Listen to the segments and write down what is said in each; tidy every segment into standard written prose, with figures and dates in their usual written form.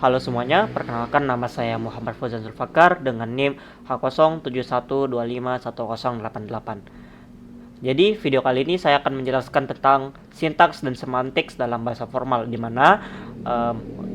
Halo semuanya, perkenalkan nama saya Muhammad Fauzan Zulfakar dengan NIM H071251088. Jadi video kali ini saya akan menjelaskan tentang sintaks dan semantiks dalam bahasa formal, di mana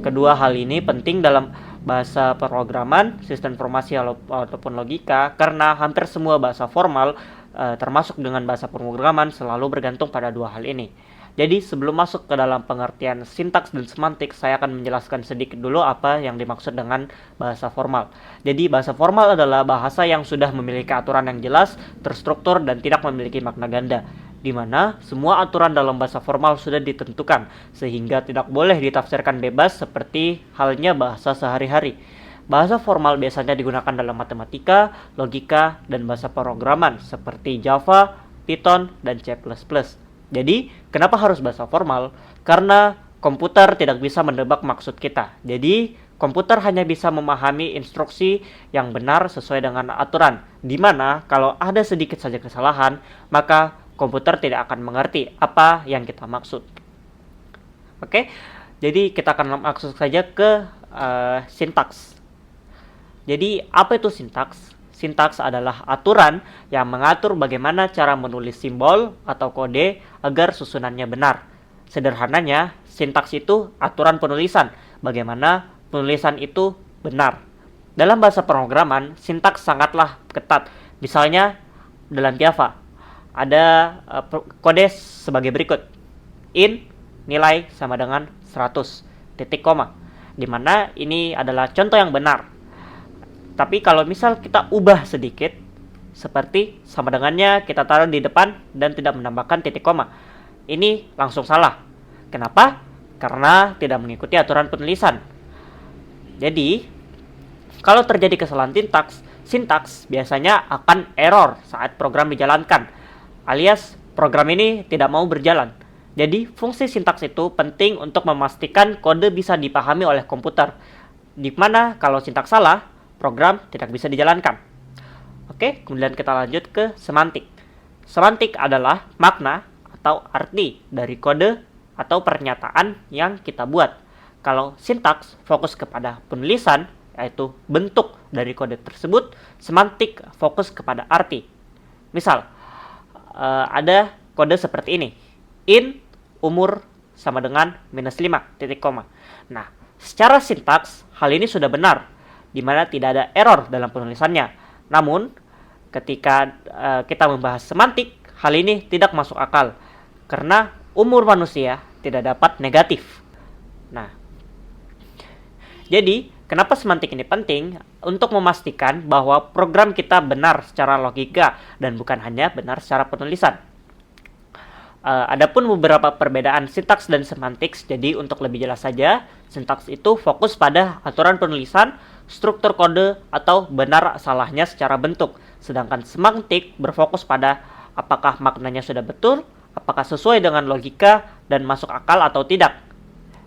kedua hal ini penting dalam bahasa pemrograman, sistem informasi ataupun logika, karena hampir semua bahasa formal termasuk dengan bahasa pemrograman selalu bergantung pada dua hal ini. Jadi sebelum masuk ke dalam pengertian sintaks dan semantik, saya akan menjelaskan sedikit dulu apa yang dimaksud dengan bahasa formal. Jadi bahasa formal adalah bahasa yang sudah memiliki aturan yang jelas, terstruktur, dan tidak memiliki makna ganda, di mana semua aturan dalam bahasa formal sudah ditentukan, sehingga tidak boleh ditafsirkan bebas seperti halnya bahasa sehari-hari. Bahasa formal biasanya digunakan dalam matematika, logika, dan bahasa pemrograman seperti Java, Python, dan C++. Jadi, kenapa harus bahasa formal? Karena komputer tidak bisa menebak maksud kita. Jadi, komputer hanya bisa memahami instruksi yang benar sesuai dengan aturan. Di mana kalau ada sedikit saja kesalahan, maka komputer tidak akan mengerti apa yang kita maksud. Oke, jadi kita akan langsung saja ke sintaks. Jadi, apa itu sintaks? Sintaks adalah aturan yang mengatur bagaimana cara menulis simbol atau kode agar susunannya benar. Sederhananya, sintaks itu aturan penulisan, bagaimana penulisan itu benar. Dalam bahasa pemrograman, sintaks sangatlah ketat. Misalnya, dalam Java, ada kode sebagai berikut. In, nilai sama dengan 100, titik koma. Dimana ini adalah contoh yang benar. Tapi kalau misal kita ubah sedikit, seperti sama dengannya kita taruh di depan dan tidak menambahkan titik koma, ini langsung salah. Kenapa? Karena tidak mengikuti aturan penulisan. Jadi, kalau terjadi kesalahan sintaks biasanya akan error saat program dijalankan, alias program ini tidak mau berjalan. Jadi, fungsi sintaks itu penting untuk memastikan kode bisa dipahami oleh komputer, di mana kalau sintaks salah, program tidak bisa dijalankan. Oke, kemudian kita lanjut ke semantik. Semantik adalah makna atau arti dari kode atau pernyataan yang kita buat. Kalau sintaks fokus kepada penulisan, yaitu bentuk dari kode tersebut, semantik fokus kepada arti. Misal, ada kode seperti ini. In, umur sama dengan -5, titik koma. Nah, secara sintaks, hal ini sudah benar, di mana tidak ada error dalam penulisannya. Namun, ketika kita membahas semantik, hal ini tidak masuk akal, karena umur manusia tidak dapat negatif. Nah, jadi kenapa semantik ini penting? Untuk memastikan bahwa program kita benar secara logika dan bukan hanya benar secara penulisan. Adapun beberapa perbedaan sintaks dan semantik, jadi untuk lebih jelas saja, sintaks itu fokus pada aturan penulisan, struktur kode, atau benar salahnya secara bentuk. Sedangkan semantik berfokus pada apakah maknanya sudah betul, apakah sesuai dengan logika, dan masuk akal atau tidak.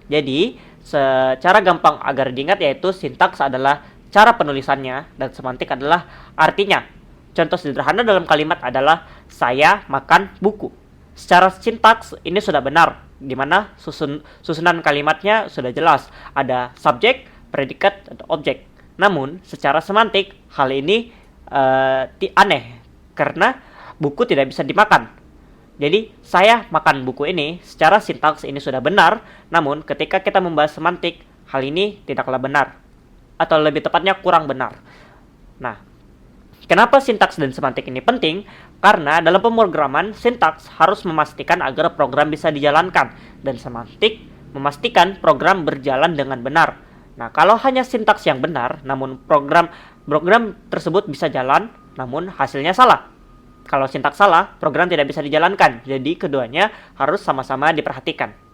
Jadi, secara gampang agar diingat yaitu sintaks adalah cara penulisannya dan semantik adalah artinya. Contoh sederhana dalam kalimat adalah saya makan buku. Secara sintaks ini sudah benar, di mana susunan kalimatnya sudah jelas, ada subjek, predikat, atau objek. Namun, secara semantik, hal ini aneh, karena buku tidak bisa dimakan. Jadi, saya makan buku ini, secara sintaks ini sudah benar, namun ketika kita membahas semantik, hal ini tidaklah benar. Atau lebih tepatnya kurang benar. Nah, kenapa sintaks dan semantik ini penting? Karena dalam pemrograman, sintaks harus memastikan agar program bisa dijalankan, dan semantik memastikan program berjalan dengan benar. Nah, kalau hanya sintaks yang benar, namun program tersebut bisa jalan, namun hasilnya salah. Kalau sintaks salah, program tidak bisa dijalankan. Jadi, keduanya harus sama-sama diperhatikan.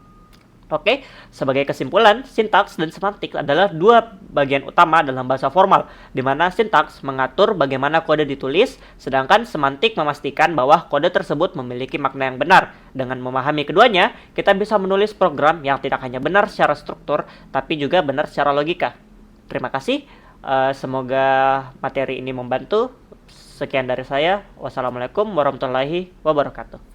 Oke, sebagai kesimpulan, sintaks dan semantik adalah dua bagian utama dalam bahasa formal, di mana sintaks mengatur bagaimana kode ditulis, sedangkan semantik memastikan bahwa kode tersebut memiliki makna yang benar. Dengan memahami keduanya, kita bisa menulis program yang tidak hanya benar secara struktur, tapi juga benar secara logika. Terima kasih, semoga materi ini membantu. Sekian dari saya. Wassalamualaikum warahmatullahi wabarakatuh.